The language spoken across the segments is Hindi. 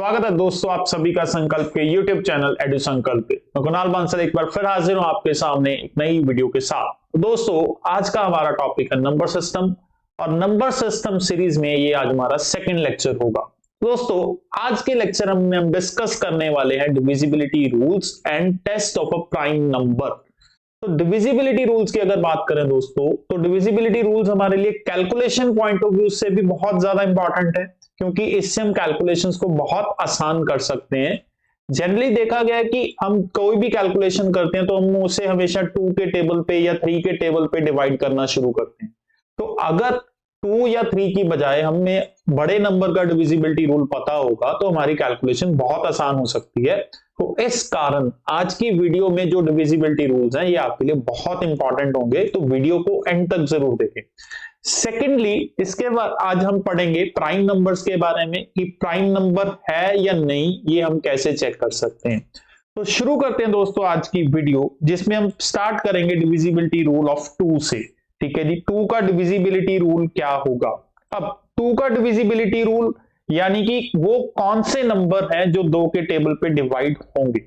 स्वागत है दोस्तों आप सभी का संकल्प के YouTube चैनल एडु संकल्प पे। मैं कुणाल बांसल एक बार फिर हाजिर हूं आपके सामने एक नई वीडियो के साथ। तो दोस्तों आज का हमारा टॉपिक है नंबर सिस्टम और नंबर सिस्टम सीरीज में ये आज हमारा सेकंड लेक्चर होगा। दोस्तों आज के लेक्चर में हम डिस्कस करने वाले हैं divisibility rules and test of a prime number. तो डिविजिबिलिटी रूल्स की अगर बात करें दोस्तों तो डिविजिबिलिटी रूल्स हमारे लिए कैलकुलेशन पॉइंट ऑफ व्यू से भी बहुत ज्यादा इंपॉर्टेंट है, क्योंकि इससे हम कैलकुलेशंस को बहुत आसान कर सकते हैं। जनरली देखा गया है कि हम कोई भी कैलकुलेशन करते हैं तो हम उसे हमेशा 2 के टेबल पे या 3 के टेबल पे डिवाइड करना शुरू करते हैं। तो अगर 2 या 3 की बजाय हमें बड़े नंबर का डिविजिबिलिटी रूल पता होगा तो हमारी कैलकुलेशन बहुत आसान हो सकती है। तो इस कारण आज की वीडियो में जो डिविजिबिलिटी रूल्स हैं ये आपके लिए बहुत इंपॉर्टेंट होंगे, तो वीडियो को एंड तक जरूर देखें। सेकेंडली इसके बाद आज हम पढ़ेंगे प्राइम नंबर्स के बारे में कि प्राइम नंबर है या नहीं ये हम कैसे चेक कर सकते हैं। तो शुरू करते हैं दोस्तों आज की वीडियो, जिसमें हम स्टार्ट करेंगे डिविजिबिलिटी रूल ऑफ 2 से। ठीक है जी, 2 का डिविजिबिलिटी रूल क्या होगा। अब 2 का डिविजिबिलिटी रूल यानी कि वो कौन से नंबर हैं जो 2 के टेबल पे डिवाइड होंगे।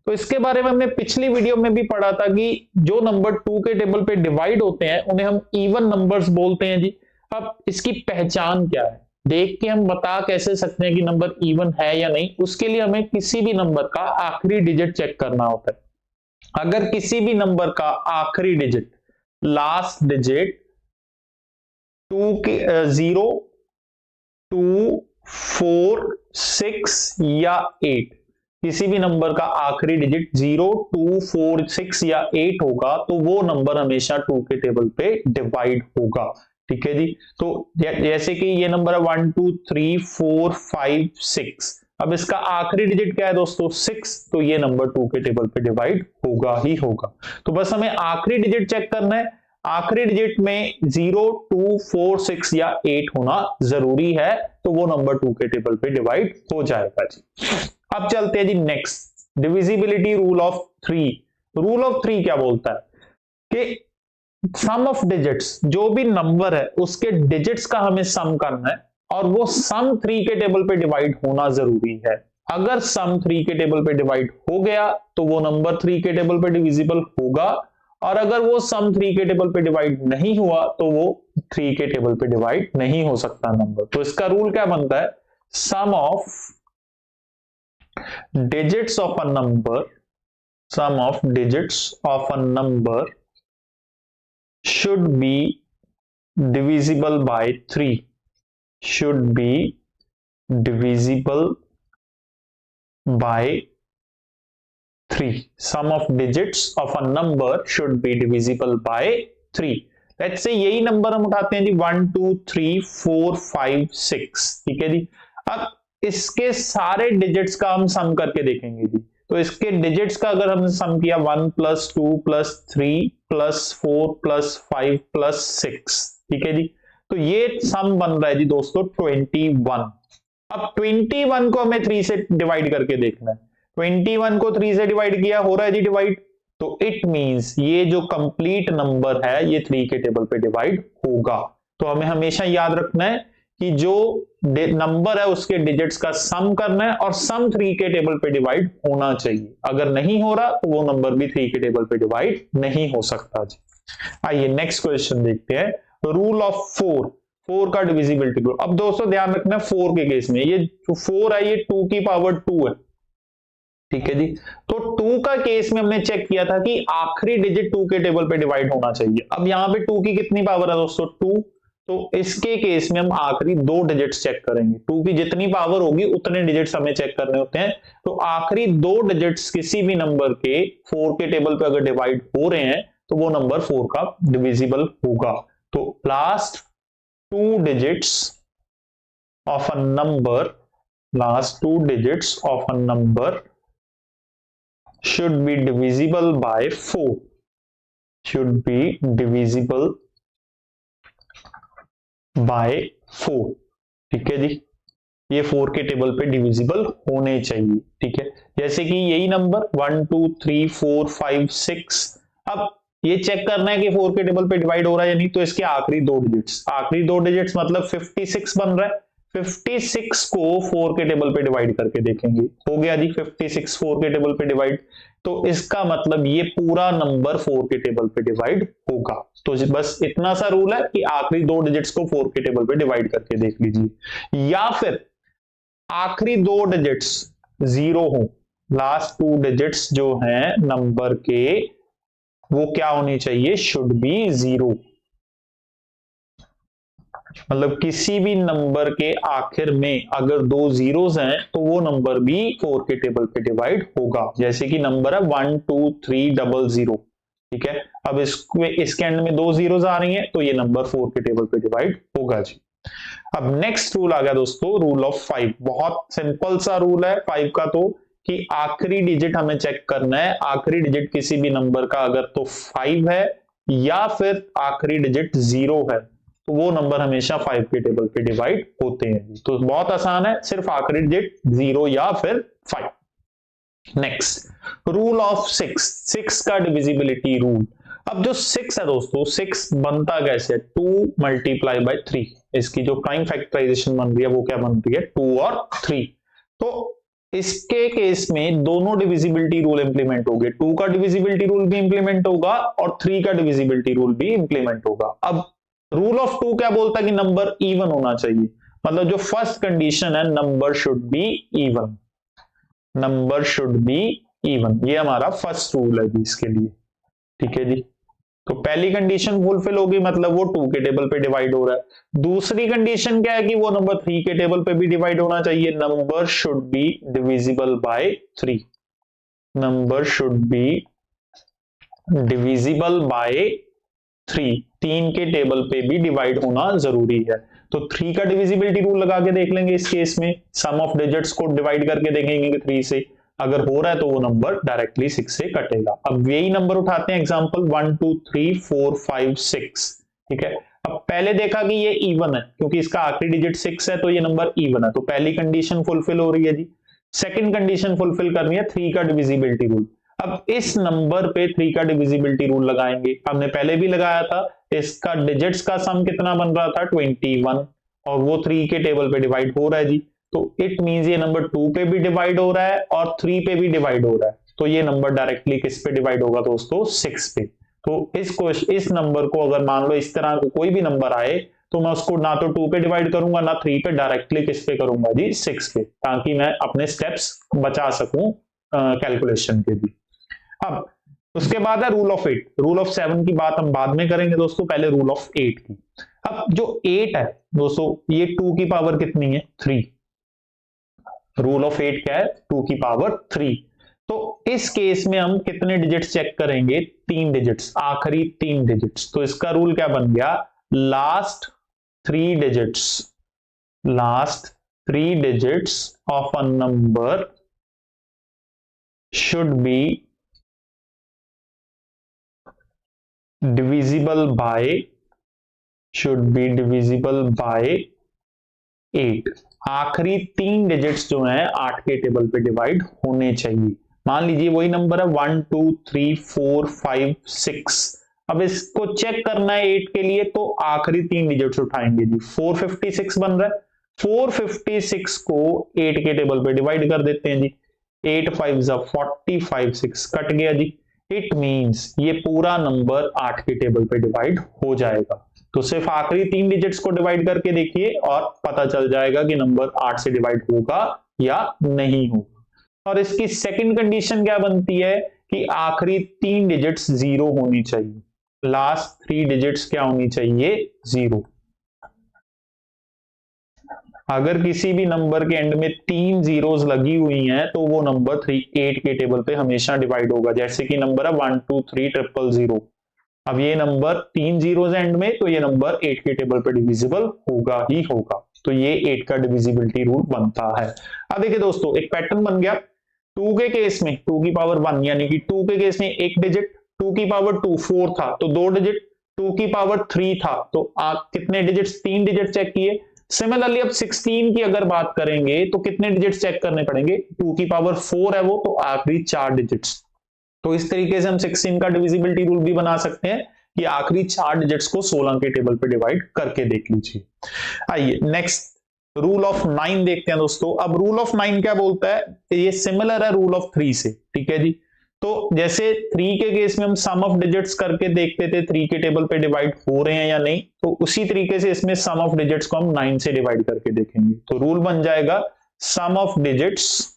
तो इसके बारे में हमने पिछली वीडियो में भी पढ़ा था कि जो नंबर 2 के टेबल पे डिवाइड होते हैं उन्हें हम इवन नंबर्स बोलते हैं जी। अब इसकी पहचान क्या है, देख के हम बता कैसे सकते हैं कि नंबर इवन है या नहीं। उसके लिए हमें किसी भी नंबर का आखिरी डिजिट चेक करना होता है। अगर किसी भी नंबर का आखिरी डिजिट लास्ट डिजिट 0, 2, 4, 6 या 8, किसी भी नंबर का आखिरी डिजिट 0, 2, 4, 6 या 8 होगा तो वो नंबर हमेशा 2 के टेबल पे डिवाइड होगा। ठीक है जी, तो जैसे कि ये नंबर है 1, 2, 3, 4, 5, 6। अब इसका आखिरी डिजिट क्या है दोस्तों 6, तो ये नंबर 2 के टेबल पे डिवाइड होगा ही होगा। तो बस हमें आखिरी डिजिट चेक करना है, आखिरी डिजिट में 0, 2, 4, 6 या 8 होना जरूरी है, तो वो नंबर 2 के टेबल पे डिवाइड हो जाएगा जी। अब चलते हैं जी next, divisibility rule of 3। Rule of 3 क्या बोलता है कि सम ऑफ डिजिट्स, जो भी नंबर है उसके डिजिट्स का हमें सम करना है और वो सम 3 के टेबल पे डिवाइड होना जरूरी है। अगर सम 3 के टेबल पे डिवाइड हो गया तो वो नंबर 3 के टेबल पे डिविजिबल होगा, और अगर वो सम 3 के टेबल पे डिवाइड नहीं हुआ तो वो 3 के टेबल पे डिवाइड नहीं हो सकता नंबर। तो इसका रूल क्या बनता है, sum of digits of a number, sum of digits of a number should be divisible by 3, should be divisible by 3, sum of digits of a number should be divisible by 3। Let's say यही नंबर हम उठाते हैं जी 1, 2, 3, 4, 5, 6। ठीक है जी, अब इसके सारे डिजिट्स का हम सम करके देखेंगे जी। तो इसके डिजिट्स का अगर हमने सम किया 1 + 2 + 3 + 4 + 5 + 6, ठीक है जी, तो ये सम बन रहा है जी दोस्तों 21। अब 21 को हमें 3 से डिवाइड करके देखना है। 21 को 3 से डिवाइड किया, हो रहा है जी डिवाइड, तो इट मींस ये जो कंप्लीट नंबर है ये 3 के टेबल पे डिवाइड होगा। तो हमें हमेशा याद रखना है कि जो नंबर है उसके डिजिट्स का सम करना है और सम 3 के टेबल पे डिवाइड होना चाहिए। अगर नहीं हो रहा तो वो नंबर भी 3 के टेबल पे डिवाइड नहीं हो सकता जी। आइए नेक्स्ट क्वेश्चन देखते हैं, रूल ऑफ 4 का डिविजिबिलिटी रूल। अब दोस्तों ध्यान रखना 4 के केस में ये जो 4 है ये 2 की पावर 2 है। ठीक है जी, तो 2 का केस में हमने चेक किया था कि आखिरी डिजिट 2 के टेबल पे डिवाइड होना चाहिए। अब यहां पे 2 की कितनी पावर है दोस्तों 2, तो इसके केस में हम आखिरी 2 डिजिट्स चेक करेंगे। 2 की जितनी पावर होगी उतने डिजिट्स हमें चेक करने होते हैं। तो आखिरी 2 डिजिट्स किसी भी नंबर के 4 के टेबल पे अगर डिवाइड हो रहे हैं तो वो नंबर 4 का डिविजिबल होगा। तो last 2 digits of a number, last 2 digits of a number should be divisible by 4, should be divisible by 4। ठीक है जी, ये 4 के टेबल पे डिविजिबल होने चाहिए। ठीक है, जैसे कि यही नंबर 1, 2, 3, 4, 5, 6। अब ये चेक करना है कि 4 के टेबल पे डिवाइड हो रहा है या नहीं, तो इसके आखिरी 2 डिजिट्स, आखिरी 2 डिजिट्स मतलब 56 बन रहा है। 56 को 4 के टेबल पे डिवाइड करके देखेंगे। हो गया जी 56 4 के टेबल पे डिवाइड, तो इसका मतलब ये पूरा नंबर 4 के टेबल पे डिवाइड होगा। तो बस इतना सा रूल है कि आखिरी दो डिजिट्स को 4 के टेबल पे डिवाइड करके देख लीजिए, या फिर आखिरी दो डिजिट्स 0 हो, लास्ट टू डिजिट्स जो हैं नंबर के वो क्या होनी चाहिए, शुड बी 0। मतलब किसी भी नंबर के आखिर में अगर दो जीरोस हैं तो वो नंबर भी 4 के टेबल पे डिवाइड होगा। जैसे कि नंबर है 12300, ठीक है, अब इसके एंड में दो जीरोस आ रही हैं तो ये नंबर 4 के टेबल पे डिवाइड होगा जी। अब नेक्स्ट रूल आ गया दोस्तों, रूल ऑफ 5। बहुत सिंपल सा रूल है 5 का, तो कि आखिरी डिजिट हमें चेक करना है, आखिरी डिजिट किसी भी नंबर का अगर तो 5 है या फिर आखिरी डिजिट 0 है तो वो नंबर हमेशा 5 के टेबल पे डिवाइड होते हैं। तो बहुत आसान है, सिर्फ आखिरी डिजिट 0 या फिर 5। नेक्स्ट रूल ऑफ 6 का डिविजिबिलिटी रूल। अब जो 6 है दोस्तों, 6 बनता कैसे, 2 मल्टीप्लाई बाय 3, इसकी जो प्राइम फैक्टराइजेशन बन रही है वो क्या बन रही है, 2 और 3। तो इसके केस में दोनों डिविजिबिलिटी रूल इंप्लीमेंट हो गए, 2 का डिविजिबिलिटी रूल भी इंप्लीमेंट होगा और 3 का डिविजिबिलिटी रूल भी इंप्लीमेंट होगा। अब रूल ऑफ 2 क्या बोलता है कि नंबर इवन होना चाहिए, मतलब जो फर्स्ट कंडीशन है number should be even, number should be even, ये हमारा फर्स्ट रूल है जी इसके लिए, ठीक है जी। तो पहली कंडीशन फुलफिल होगी, मतलब वो 2 के टेबल पे डिवाइड हो रहा है। दूसरी कंडीशन क्या है कि वो नंबर 3 के टेबल पे भी डिवाइड होना चाहिए, number should be divisible by 3, number should be divisible by 3 के टेबल पे भी डिवाइड होना जरूरी है। तो 3 का डिविजिबिलिटी रूल लगा के देख लेंगे इस केस में, सम ऑफ डिजिट्स को डिवाइड करके देखेंगे कि 3 से अगर हो रहा है तो वो नंबर डायरेक्टली 6 से कटेगा। अब यही नंबर उठाते हैं एग्जांपल 1 2 3 4 5 6, ठीक है। अब पहले देखा कि ये इवन है क्योंकि इसका आखिरी डिजिट 6 है तो ये नंबर इवन है, तो पहली कंडीशन फुलफिल हो रही है जी। सेकंड कंडीशन फुलफिल करनी है 3 का डिविजिबिलिटी रूल। अब इस नंबर पे 3 का डिविजिबिलिटी रूल लगाएंगे, हमने पहले भी लगाया था, इसका डिजिट्स का सम कितना बन रहा था 21 और वो 3 के टेबल पे डिवाइड हो रहा है जी। तो इट मींस ये नंबर 2 पे भी डिवाइड हो रहा है और 3 पे भी डिवाइड हो रहा है, तो ये नंबर डायरेक्टली किस पे डिवाइड होगा दोस्तों, 6 पे। तो इस नंबर को अगर मान लो इस तरह कोई भी नंबर आए तो मैं उसको ना तो 2 पे डिवाइड करूंगा ना 3 पे, डायरेक्टली किस पे करूंगा जी, 6 पे, ताकि मैं अपने स्टेप्स बचा सकूं कैलकुलेशन के भी। अब उसके बाद है रूल ऑफ 8। रूल ऑफ 7 की बात हम बाद में करेंगे दोस्तों, पहले रूल ऑफ 8 की। अब जो 8 है दोस्तों, ये 2 की पावर कितनी है, 3। रूल ऑफ 8 क्या है, 2 की पावर 3। तो इस केस में हम कितने डिजिट्स चेक करेंगे, 3 डिजिट्स, आखिरी 3 डिजिट्स। तो इसका रूल क्या बन गया, last 3 digits, last 3 digits of a number should be divisible by, should be divisible by 8। आखिरी 3 डिजिट्स जो हैं 8 के टेबल पे डिवाइड होने चाहिए। मान लीजिए वही नंबर है 1 2 3 4 5 6। अब इसको चेक करना है 8 के लिए, तो आखिरी 3 डिजिट्स उठाएंगे जी, 456 बन रहा है, 456 को 8 के टेबल पे डिवाइड कर देते हैं जी, 8 5 45 6 कट गया जी। इट मींस ये पूरा नंबर 8 के टेबल पे डिवाइड हो जाएगा। तो सिर्फ आखिरी 3 डिजिट्स को डिवाइड करके देखिए और पता चल जाएगा कि नंबर 8 से डिवाइड होगा या नहीं होगा। और इसकी सेकंड कंडीशन क्या बनती है कि आखिरी 3 डिजिट्स 0 होनी चाहिए, लास्ट 3 डिजिट्स क्या होनी चाहिए, 0। अगर किसी भी नंबर के एंड में 3 जीरोस लगी हुई हैं तो वो नंबर 8 के टेबल पे हमेशा डिवाइड होगा। जैसे कि नंबर है 1 2 3 000। अब ये नंबर 3 जीरोस एंड में, तो ये नंबर 8 के टेबल पे डिविजिबल होगा ही होगा। तो ये 8 का डिविजिबिलिटी रूल बनता है। अब देखिए दोस्तों, एक पैटर्न बन गया। 2 के केस में 2 की पावर 1, यानी कि 2 के केस में एक डिजिट, 2 की पावर 2 4 था तो 2 डिजिट, 2 की पावर 3 था तो आप कितने डिजिट्स, 3 डिजिट चेक किए। सिमिलरली अब 16 की अगर बात करेंगे तो कितने डिजिट्स चेक करने पड़ेंगे, 2 की पावर 4 है वो, तो आखिरी 4 डिजिट्स। तो इस तरीके से हम 16 का डिविजिबिलिटी रूल भी बना सकते हैं कि आखिरी 4 डिजिट्स को 16 के टेबल पे डिवाइड करके देख लीजिए। आइए नेक्स्ट रूल ऑफ 9 देखते हैं दोस्तों। अब रूल ऑफ 9 क्या बोलता है, ये सिमिलर है रूल ऑफ 3 से, ठीक है जी। तो जैसे 3 के केस में हम सम ऑफ डिजिट्स करके देखते थे 3 के टेबल पे डिवाइड हो रहे हैं या नहीं, तो उसी तरीके से इसमें सम ऑफ डिजिट्स को हम 9 से डिवाइड करके देखेंगे। तो रूल बन जाएगा sum of digits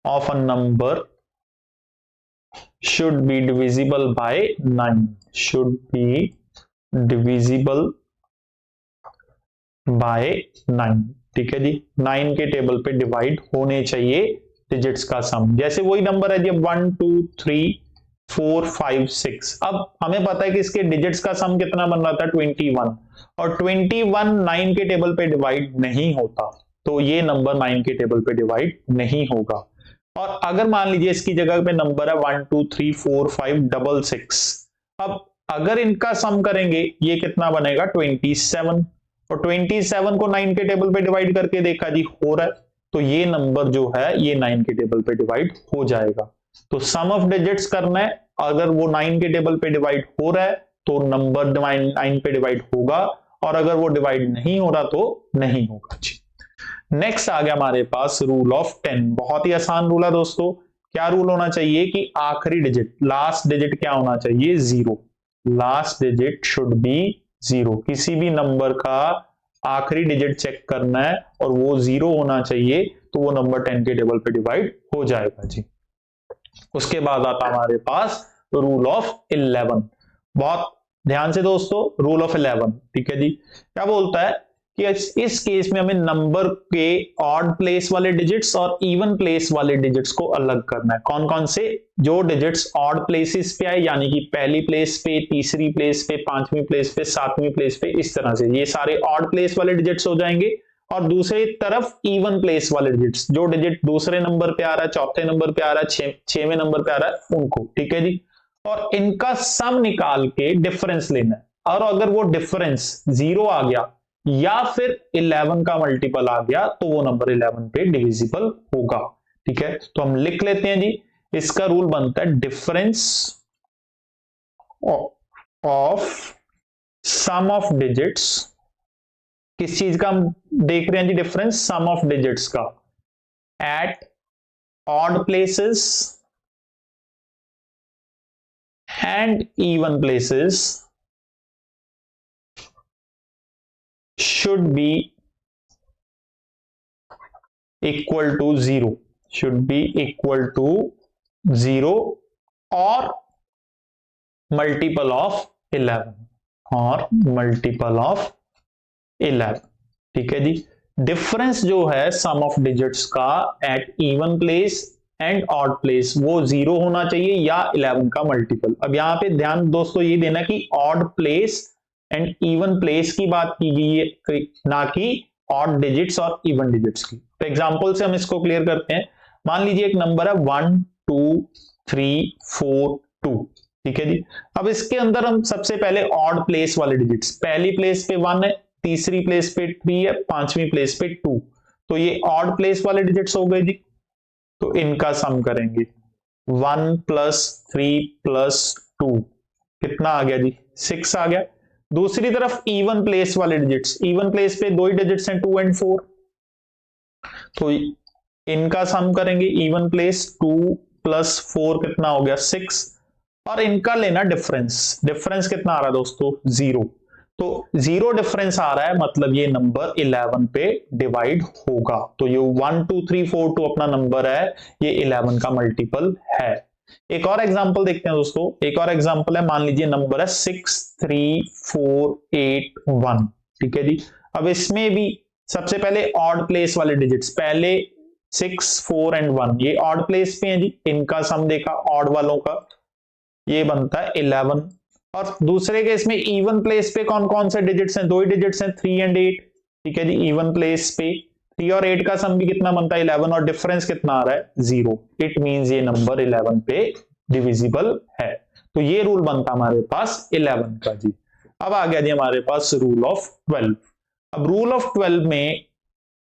of a number should be divisible by 9, should be divisible by 9, ठीक है जी। 9 के टेबल पे डिवाइड होने चाहिए डिजिट्स का सम। जैसे वही नंबर है जी 1 2 3 4 5 6। अब हमें पता है कि इसके डिजिट्स का सम कितना बन रहा था 21, और 21 9 के टेबल पे डिवाइड नहीं होता, तो ये नंबर 9 के टेबल पे डिवाइड नहीं होगा। और अगर मान लीजिए इसकी जगह पे नंबर है 1 2 3 4 5 6 6, अब अगर इनका सम करेंगे ये कितना बनेगा 27, और 27 को 9 के टेबल पे डिवाइड करके देखा जी हो रहा है, तो ये नंबर जो है ये 9 के टेबल पे डिवाइड हो जाएगा। तो सम ऑफ डिजिट्स करना है, अगर वो 9 के टेबल पे डिवाइड हो रहा है तो नंबर 9 पे डिवाइड होगा, और अगर वो डिवाइड नहीं हो रहा तो नहीं होगा जी। नेक्स्ट आ गया हमारे पास रूल ऑफ 10। बहुत ही आसान रूल है दोस्तों। क्या रूल होना चाहिए कि आखिरी डिजिट, लास्ट डिजिट क्या होना चाहिए 0, लास्ट डिजिट शुड बी 0। किसी भी नंबर का आखिरी डिजिट चेक करना है और वो 0 होना चाहिए, तो वो नंबर 10 के टेबल पे डिवाइड हो जाएगा जी। उसके बाद आता हमारे पास रूल ऑफ 11। बहुत ध्यान से दोस्तों, रूल ऑफ 11, ठीक है जी। क्या बोलता है कि इस केस में हमें नंबर के ऑड प्लेस वाले डिजिट्स और इवन प्लेस वाले डिजिट्स को अलग करना है। कौन कौन से, जो डिजिट्स ऑड प्लेसेस पे आए, यानी कि पहली प्लेस पे, तीसरी प्लेस पे, पांचवी प्लेस पे, सातवीं प्लेस पे, इस तरह से ये सारे ऑड प्लेस वाले डिजिट्स हो जाएंगे। और दूसरी तरफ इवन प्लेस वाले डिजिट्स, जो डिजिट दूसरे नंबर पे आ रहा है, चौथे नंबर पे आ रहा है, छवें नंबर पे आ रहा है, उनको, ठीक है जी। और इनका सम निकाल के डिफरेंस लेना है, और अगर वो डिफरेंस 0 आ गया या फिर 11 का मल्टीपल आ गया तो वो नंबर 11 पे डिविजिबल होगा, ठीक है। तो हम लिख लेते हैं जी, इसका रूल बनता है difference of sum of digits. किस चीज का हम देख रहे हैं जी डिफरेंस, सम ऑफ डिजिट्स का, at odd places and even places should be equal to 0, should be equal to 0 or multiple of 11, और मल्टीपल ऑफ 11, ठीक है जी। डिफरेंस जो है सम ऑफ डिजिट्स का at even place and odd place, वो 0 होना चाहिए या 11 का मल्टीपल। अब यहां पे ध्यान दोस्तों ये देना कि odd place and even place की बात की गई है, ना कि ऑड डिजिट्स और इवन डिजिट्स की। तो एग्जांपल से हम इसको क्लियर करते हैं। मान लीजिए एक नंबर है 1 2 3 4 2, ठीक है जी। अब इसके अंदर हम सबसे पहले ऑड प्लेस वाले डिजिट्स, पहली प्लेस पे 1 है, तीसरी प्लेस पे 3 है, पांचवी प्लेस पे 2, तो ये ऑड प्लेस वाले डिजिट्स हो गए जी। तो इनका सम करेंगे 1 प्लस 3 प्लस 2, कितना आ गया जी 6 आ गया। दूसरी तरफ इवन प्लेस वाले डिजिट्स, इवन प्लेस पे 2 ही डिजिट्स हैं 2 एंड 4, तो इनका सम करेंगे इवन प्लेस 2 प्लस 4 कितना हो गया 6, और इनका लेना डिफरेंस, डिफरेंस कितना आ रहा है दोस्तों 0, तो 0 डिफरेंस आ रहा है, मतलब ये नंबर 11 पे डिवाइड होगा। तो ये 1 2 3 4 2 अपना नंबर है, ये 11 का मल्टीपल है। एक और एग्जांपल देखते हैं दोस्तों। एक और एग्जांपल है, मान लीजिए नंबर है 6 3 4 8 1, ठीक है जी। अब इसमें भी सबसे पहले ऑड प्लेस वाले डिजिट्स, पहले 6 4 एंड 1 ये ऑड प्लेस पे हैं जी, इनका सम देखा ऑड वालों का, ये बनता है 11। और दूसरे केस में इवन प्लेस पे कौन कौन से डिजिट्स हैं, 2 ही डिजिट्स हैं 3 एंड 8, ठीक है जी। इवन प्लेस पे 3 और 8 का सम भी कितना बनता है 11, और डिफरेंस कितना आ रहा है 0, इट मींस ये नंबर 11 पे डिविजिबल है। तो ये रूल बनता हमारे पास 11 का जी। अब आ गया जी हमारे पास रूल ऑफ 12। अब रूल ऑफ 12 में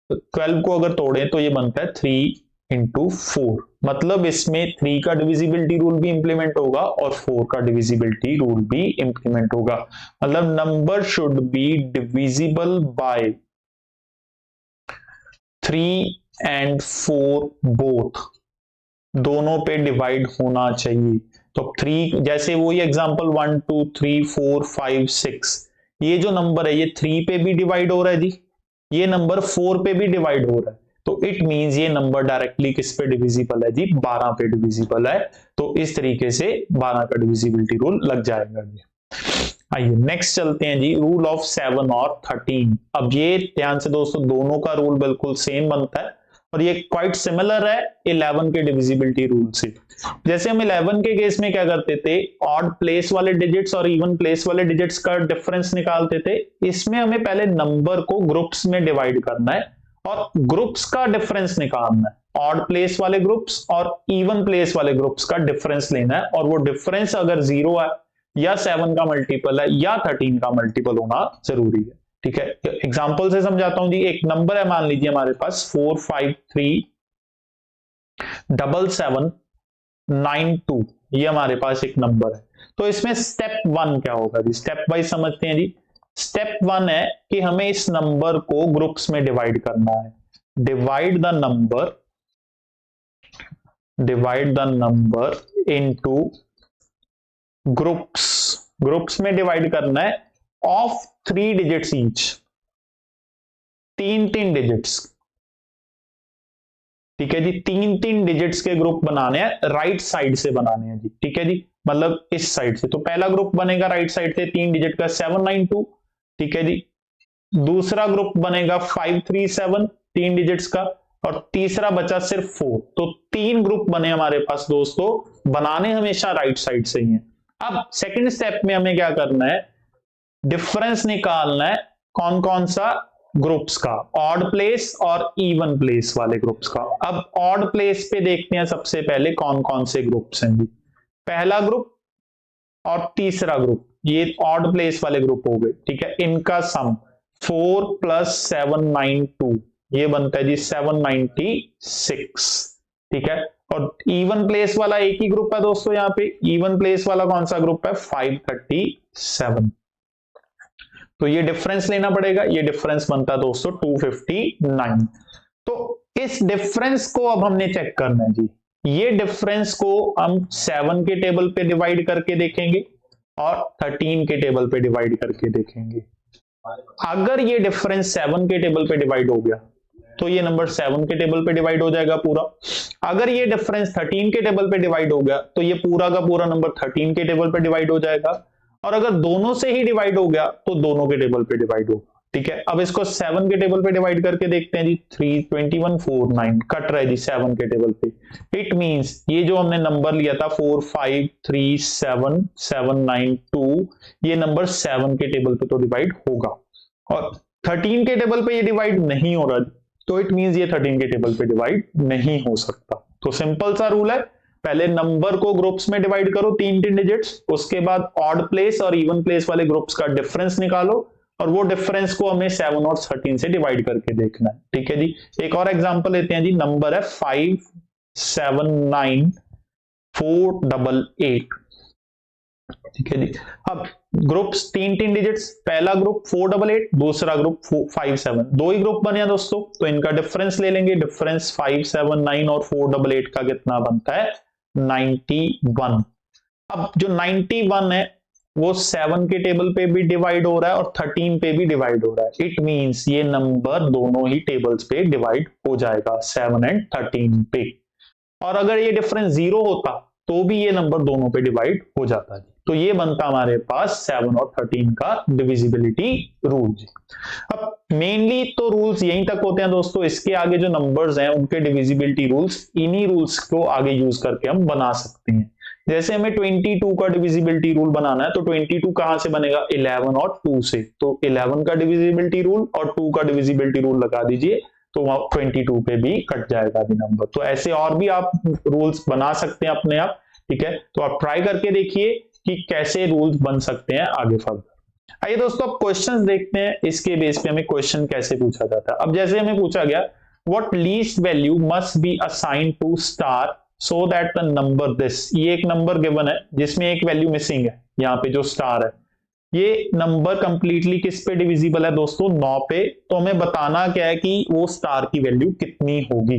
12 को अगर तोड़े तो ये बनता है 3 इंटू 4, मतलब इसमें 3 का डिविजिबिलिटी रूल भी इंप्लीमेंट होगा और 4 का डिविजिबिलिटी रूल भी इंप्लीमेंट होगा। मतलब number should be divisible by 3 and 4 both, दोनों पे डिवाइड होना चाहिए। तो 3 जैसे वही एग्जांपल 1 2 3 4 5 6, ये जो नंबर है ये 3 पे भी डिवाइड हो रहा है जी, ये नंबर 4 पे भी डिवाइड हो रहा है, तो इट मींस ये नंबर डायरेक्टली किस पे डिविजिबल है जी, 12 पे डिविजिबल है। तो इस तरीके से 12 का डिविजिबिलिटी रूल लग जाएगा जी। आइए नेक्स्ट चलते हैं जी, रूल ऑफ 7 और 13। अब ये ध्यान से दोस्तों, दोनों का रूल बिल्कुल सेम बनता है और ये क्वाइट सिमिलर है 11 के डिविजिबिलिटी रूल से। जैसे हम 11 के केस में क्या करते थे, ऑड प्लेस वाले डिजिट्स और इवन प्लेस वाले डिजिट्स का डिफरेंस निकालते थे। इसमें हमें पहले नंबर को ग्रुप्स में डिवाइड करना है और ग्रुप्स का डिफरेंस निकालना है, ऑड प्लेस वाले ग्रुप्स और इवन प्लेस वाले ग्रुप्स का डिफरेंस लेना है, और वो डिफरेंस अगर 0 है या 7 का मल्टीपल है या 13 का मल्टीपल होना जरूरी है। ठीक है, एग्जांपल से समझाता हूं जी। एक नंबर है, मान लीजिए हमारे पास 4537792, ये हमारे पास एक नंबर है। तो इसमें स्टेप 1 क्या होगा जी, स्टेप वाइज समझते हैं जी। स्टेप 1 है कि हमें इस नंबर को ग्रुप्स में डिवाइड करना है। Divide the number into groups में डिवाइड करना है ऑफ 3 डिजिट्स ईच, 3 डिजिट्स। ठीक है जी, 3 डिजिट्स के ग्रुप बनाने हैं, राइट साइड से बनाने हैं जी। ठीक है जी, मतलब इस साइड से। तो पहला ग्रुप बनेगा राइट साइड से 3 डिजिट का 792। ठीक है जी, दूसरा ग्रुप बनेगा 537 3 डिजिट्स का, और तीसरा बचा सिर्फ 4। तो 3 ग्रुप बने हमारे पास दोस्तों, बनाने हमेशा राइट साइड से ही है। अब सेकंड स्टेप में हमें क्या करना है, डिफरेंस निकालना है कौन कौन सा ग्रुप्स का, ऑड प्लेस और इवन प्लेस वाले ग्रुप्स का। अब ऑड प्लेस पे देखते हैं सबसे पहले कौन कौन से ग्रुप्स हैं जी। पहला ग्रुप और तीसरा ग्रुप ये ऑड प्लेस वाले ग्रुप हो गए। ठीक है, इनका सम 4 + 792 ये बनता है जी 796। ठीक है, और इवन प्लेस वाला एक ही ग्रुप है दोस्तों, यहां पे इवन प्लेस वाला कौन सा ग्रुप है, 537। तो ये डिफरेंस लेना पड़ेगा, ये डिफरेंस बनता है दोस्तों 259। तो इस डिफरेंस को अब हमने चेक करना है जी। ये डिफरेंस को हम 7 के टेबल पे डिवाइड करके देखेंगे और 13 के टेबल पे डिवाइड करके देखेंगे। अगर ये डिफरेंस 7 के टेबल पे डिवाइड हो गया तो ये नंबर 7 के टेबल पे डिवाइड हो जाएगा पूरा। अगर ये डिफरेंस 13 के टेबल पे डिवाइड हो गया तो ये पूरा का पूरा नंबर 13 के टेबल पे डिवाइड हो जाएगा, और अगर दोनों से ही डिवाइड हो गया तो दोनों के टेबल पे डिवाइड होगा। ठीक है, अब इसको 7 के टेबल पे डिवाइड करके देखते हैं जी। 32149 कट रहा है जी 7 के टेबल पे। इट मींस ये जो हमने नंबर लिया था 4537792, ये नंबर 7 के टेबल पे तो डिवाइड होगा, और 13 के टेबल पे ये डिवाइड नहीं हो रहा, तो इट मींस ये 13 के टेबल पे डिवाइड नहीं हो सकता। तो सिंपल सा रूल है, पहले नंबर को ग्रुप्स में डिवाइड करो 3 डिजिट्स, उसके बाद ऑड प्लेस और इवन प्लेस वाले ग्रुप्स का डिफरेंस निकालो, और वो डिफरेंस को हमें 7 और 13 से डिवाइड करके देखना है। ठीक है जी, एक और एग्जांपल लेते हैं जी। नंबर है 579488। ठीक है जी, अब ग्रुप्स 3 डिजिट्स, पहला ग्रुप 488, दूसरा ग्रुप 57, दो ही ग्रुप बने हैं दोस्तों, तो इनका डिफरेंस ले लेंगे। डिफरेंस 579 और 488 का कितना बनता है, 91। अब जो 91 है वो 7 के टेबल पे भी डिवाइड हो रहा है और 13 पे भी डिवाइड हो रहा है। इट मींस ये नंबर दोनों ही टेबल्स पे डिवाइड हो जाएगा 7 और 13 पे। और अगर ये डिफरेंस 0 होता तो भी ये नंबर दोनों पे डिवाइड हो जाता है। तो ये बनता हमारे पास 7 और 13 का डिविजिबिलिटी रूल। अब मेनली तो रूल्स यहीं तक होते हैं दोस्तों, इसके आगे जो नंबर्स हैं उनके डिविजिबिलिटी रूल्स, इन्हीं रूल्स को आगे यूज करके हम बना सकते हैं। जैसे हमें 22 का डिविजिबिलिटी रूल बनाना है, तो 22 कहां से बनेगा, 11 और 2 से। तो 11 का डिविजिबिलिटी रूल और 2 का डिविजिबिलिटी रूल लगा दीजिए, तो 22 पे भी कट जाएगा भी नंबर। तो ऐसे और भी आप रूल्स बना सकते हैं अपने आप। ठीक है, तो आप ट्राई करके देखिए कि कैसे रूल्स बन सकते हैं आगे फर्दर। आइए दोस्तों अब क्वेश्चंस देखते हैं, इसके बेस पे हमें क्वेश्चन कैसे पूछा जाता है। अब जैसे हमें पूछा गया what least value must be assigned to star so that the number this, ये एक नंबर गिवन है जिसमें एक वैल्यू मिसिंग है, यहाँ पे जो स्टार है ये नंबर कंप्लीटली किस पे डिविजिबल है दोस्तों, 9 पे। तो हमें बताना क्या है कि वो स्टार की वैल्यू कितनी होगी।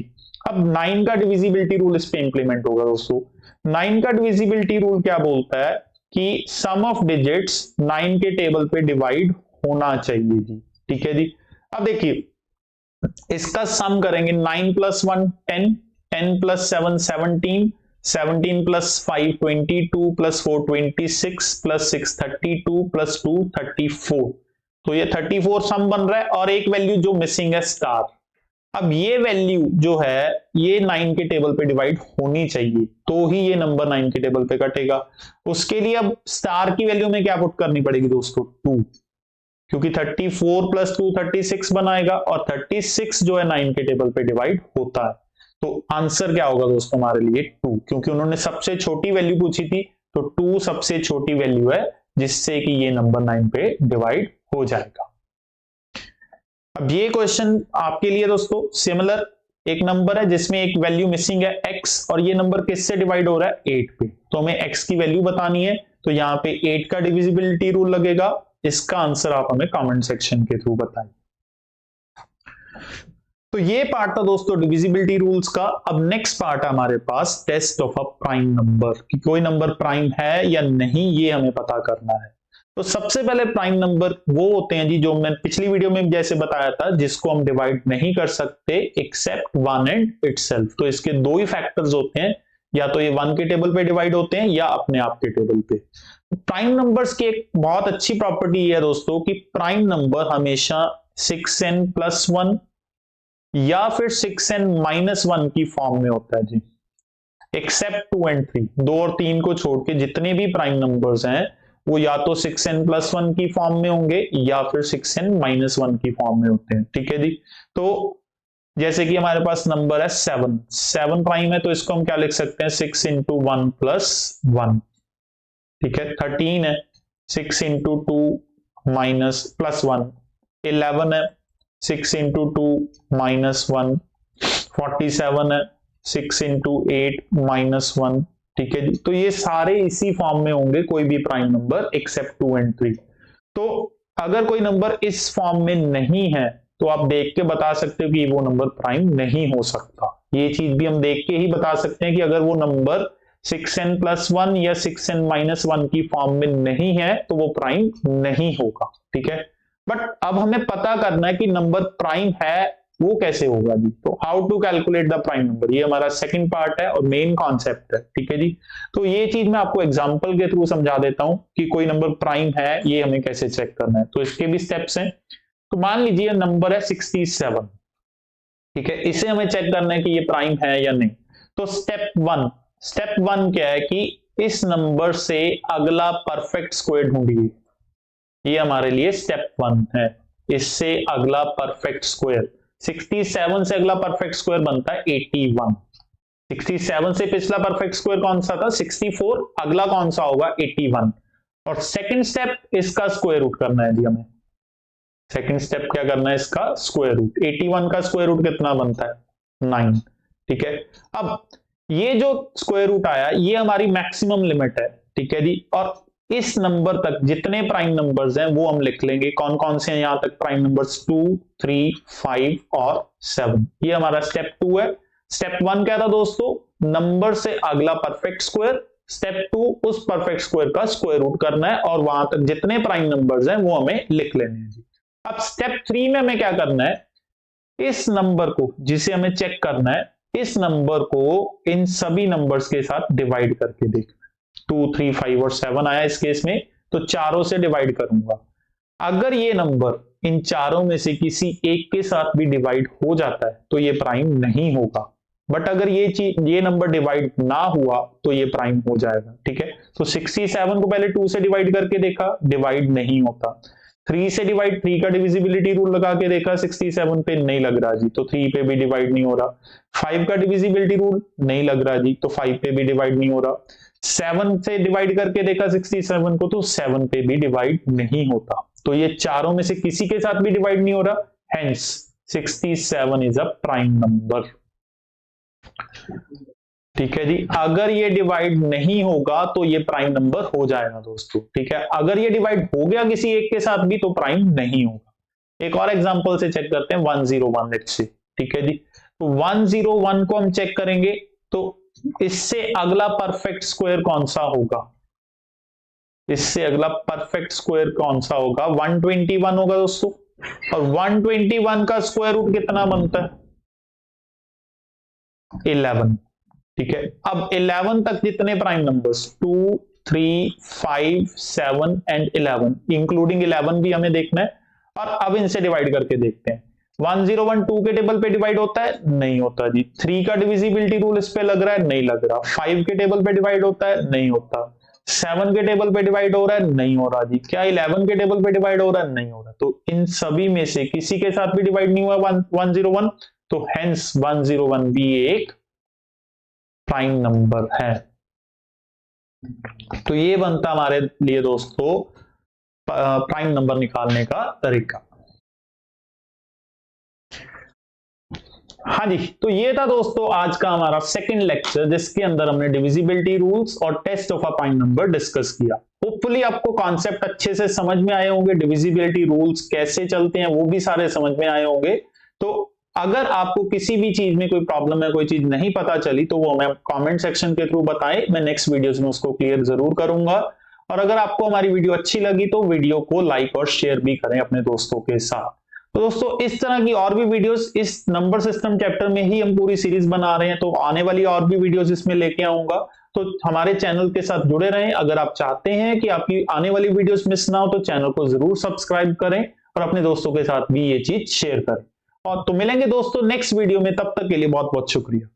अब 9 का डिविजिबिलिटी रूल इस पे इंप्लीमेंट होगा दोस्तों। 9 का डिविजिबिलिटी रूल क्या बोलता है कि सम ऑफ डिजिट्स 9 के टेबल पे डिवाइड होना चाहिए जी, ठीक है जी। अब देखिए इसका सम करेंगे, 9 + 1 10, 10 + 7 17, 17 + 5 22 + 4 26 + 6 32 + 2 34। तो ये 34 सम बन रहा है और एक वैल्यू जो मिसिंग है स्टार। अब ये वैल्यू जो है ये 9 के टेबल पे डिवाइड होनी चाहिए तो ही ये नंबर 9 के टेबल पे कटेगा। उसके लिए अब स्टार की वैल्यू में क्या पुट करनी पड़ेगी दोस्तों, 2, क्योंकि 34 + 2 36 बनाएगा और 36 जो है 9 के टेबल पे डिवाइड होता है। तो आंसर क्या होगा दोस्तों हमारे लिए 2, क्योंकि उन्होंने सबसे छोटी वैल्यू पूछी थी तो 2 सबसे छोटी वैल्यू है जिससे कि ये नंबर 9 पे डिवाइड हो जाएगा। अब ये क्वेश्चन आपके लिए दोस्तों सिमिलर, एक नंबर है जिसमें एक वैल्यू मिसिंग है x और ये नंबर किससे डिवाइड हो रहा है, 8 पे। तो हमें x की वैल्यू बतानी है तो यहाँ पे 8 का डिविजिबिलिटी रूल लगेगा। इसका आंसर आप हमें कमेंट सेक्शन के थ्रू बताइए। तो ये पार्ट था दोस्तों डिविजिबिलिटी रूल्स का। अब नेक्स्ट पार्ट है हमारे पास test of a prime number, कि कोई नंबर प्राइम है या नहीं ये हमें पता करना है। तो सबसे पहले प्राइम नंबर वो होते हैं जी जो मैंने पिछली वीडियो में जैसे बताया था जिसको हम डिवाइड नहीं कर सकते एक्सेप्ट 1 एंड इटसेल्फ। तो इसके दो ही फैक्टर्स होते हैं, या तो ये 1 के टेबल पे डिवाइड होते हैं या अपने आप के टेबल पे। प्राइम नंबर्स की एक बहुत अच्छी प्रॉपर्टी है दोस्तों कि प्राइम नंबर हमेशा 6n + 1 या फिर 6n - 1 की फॉर्म में होता है जी, एक्सेप्ट 2 एंड 3। 2 और 3 को छोड़ के जितने भी प्राइम नंबर्स हैं वो या तो 6n + 1 की फॉर्म में होंगे या फिर 6n - 1 की फॉर्म में होते हैं, ठीक है जी। तो जैसे कि हमारे पास नंबर है 7 प्राइम है तो इसको हम क्या लिख सकते हैं, 6 × 1 + 1, ठीक है। 13 है 6 × 2 + 1, 11 है 6 × 2 - 1, 47 है 6 × 8 - 1, ठीक है जी। तो ये सारे इसी फॉर्म में होंगे, कोई भी प्राइम नंबर एक्सेप्ट 2 एंड 3। तो अगर कोई नंबर इस फॉर्म में नहीं है तो आप देख के बता सकते हो कि वो नंबर प्राइम नहीं हो सकता। ये चीज भी हम देख के ही बता सकते हैं कि अगर वो नंबर 6n + 1 या 6n - 1 की फॉर्म में नहीं है तो वो प्राइम नहीं होगा, ठीक है। बट अब हमें पता करना है कि नंबर प्राइम है वो कैसे होगा जी। तो how to calculate the prime number, ये हमारा सेकंड पार्ट है और मेन कॉन्सेप्ट है, ठीक है जी। तो ये चीज मैं आपको एग्जांपल के थ्रू समझा देता हूं कि कोई नंबर प्राइम है ये हमें कैसे चेक करना है। तो इसके भी स्टेप्स हैं। तो मान लीजिए नंबर है 67, ठीक है, इसे हमें चेक करना है कि ये प्राइम है या नहीं। तो स्टेप वन क्या है कि इस नंबर से अगला परफेक्ट स्क्वायर ढूंढिए। ये हमारे लिए स्टेप 1 है, इससे अगला परफेक्ट स्क्वायर। 67 से अगला परफेक्ट स्क्वायर बनता है 81। 67 से पिछला परफेक्ट स्क्वायर कौन सा था, 64, अगला कौन सा होगा 81। और सेकंड स्टेप इसका स्क्वायर रूट करना है जी हमें। सेकंड स्टेप क्या करना है, इसका स्क्वायर रूट। 81 का स्क्वायर रूट कितना बनता है, 9, ठीक है। अब ये जो स्क्वायर रूट आया ये हमारी मैक्सिमम लिमिट है, ठीक है जी। और इस नंबर तक जितने प्राइम नंबर्स हैं वो हम लिख लेंगे। कौन कौन से हैं यहां तक प्राइम नंबर्स, 2 3 5 और 7। ये हमारा स्टेप 2 है। स्टेप 1 क्या था दोस्तों, नंबर से अगला परफेक्ट स्क्वायर। स्टेप 2 उस परफेक्ट स्क्वायर का स्क्वायर रूट करना है और वहां तक जितने प्राइम नंबर्स हैं वो हमें लिख लेने हैं जी। अब स्टेप 3 में हमें क्या करना है, इस नंबर को जिसे हमें चेक करना है, इस नंबर को इन सभी नंबर्स के साथ डिवाइड करके देखना। 2 3 5 और 7 आया इस केस में तो चारों से डिवाइड करूंगा। अगर ये नंबर इन चारों में से किसी एक के साथ भी डिवाइड हो जाता है तो ये प्राइम नहीं होगा। बट अगर ये नंबर डिवाइड ना हुआ तो ये प्राइम हो जाएगा, ठीक है। तो 67 को पहले 2 से डिवाइड करके देखा, डिवाइड नहीं होता। 3 से डिवाइड, 3 का डिविजिबिलिटी रूल लगा के देखा, 67 पे नहीं लग रहा जी, तो 3 पे भी डिवाइड नहीं हो रहा। 5 का डिविजिबिलिटी रूल नहीं लग रहा जी, तो 5 पे भी डिवाइड नहीं हो रहा। 7 से डिवाइड करके देखा 67 को, तो 7 पे भी डिवाइड नहीं होता। तो ये चारों में से किसी के साथ भी डिवाइड नहीं हो रहा, hence 67 is a prime number. ठीक है जी, अगर ये डिवाइड नहीं होगा तो ये प्राइम नंबर हो जाएगा दोस्तों। ठीक है, अगर ये डिवाइड हो गया किसी एक के साथ भी तो प्राइम नहीं होगा। एक और एग्जांपल से चेक करते हैं, 101 लेट्स से। ठीक है जी, तो 101 को हम चेक करेंगे तो इससे अगला परफेक्ट स्क्वायर कौन सा होगा? इससे अगला परफेक्ट स्क्वायर कौन सा होगा? 121 होगा दोस्तों। और 121 का स्क्वायर रूट कितना बनता है? 11। ठीक है, अब 11 तक जितने प्राइम नंबर्स 2, 3, 5, 7 एंड 11, इंक्लूडिंग 11 भी हमें देखना है। और अब इनसे डिवाइड करके देखते हैं। 101 2 के टेबल पे डिवाइड होता है? नहीं होता जी। 3 का डिविजिबिलिटी रूल इस पे लग रहा है? नहीं लग रहा। 5 के टेबल पे डिवाइड होता है? नहीं होता। 7 के टेबल पे डिवाइड हो रहा है? नहीं हो रहा जी। क्या 11 के टेबल पे डिवाइड हो रहा है? नहीं हो रहा। तो इन सभी में से किसी के साथ भी डिवाइड नहीं हुआ 101, तो हेंस 101 भी एक प्राइम नंबर है। तो ये बनता हमारे लिए दोस्तों प्राइम नंबर निकालने का तरीका। हाँ जी, तो ये था दोस्तों आज का हमारा सेकंड लेक्चर, जिसके अंदर हमने डिविजिबिलिटी रूल्स और test of a prime number discuss किया। होपफुली आपको कॉन्सेप्ट अच्छे से समझ में आए होंगे, डिविजिबिलिटी रूल्स कैसे चलते हैं वो भी सारे समझ में आए होंगे। तो अगर आपको किसी भी चीज में कोई प्रॉब्लम है, कोई चीज नहीं पता चली, तो वो हमें कमेंट सेक्शन के थ्रू बताएं, मैं नेक्स्ट वीडियोस में उसको क्लियर जरूर करूंगा। और अगर आपको हमारी वीडियो अच्छी लगी तो वीडियो को लाइक और शेयर भी करें अपने दोस्तों के साथ। तो दोस्तों इस तरह की और भी वीडियोस, इस नंबर सिस्टम चैप्टर में ही हम पूरी सीरीज बना रहे हैं, तो आने वाली और भी वीडियोस इसमें लेके आऊंगा। तो हमारे चैनल के साथ जुड़े रहें। अगर आप चाहते हैं कि आपकी आने वाली वीडियोस मिस ना हो तो चैनल को जरूर सब्सक्राइब करें और अपने दोस्तों के साथ भी ये चीज शेयर करें। और तो मिलेंगे दोस्तों नेक्स्ट वीडियो में, तब तक के लिए बहुत बहुत शुक्रिया।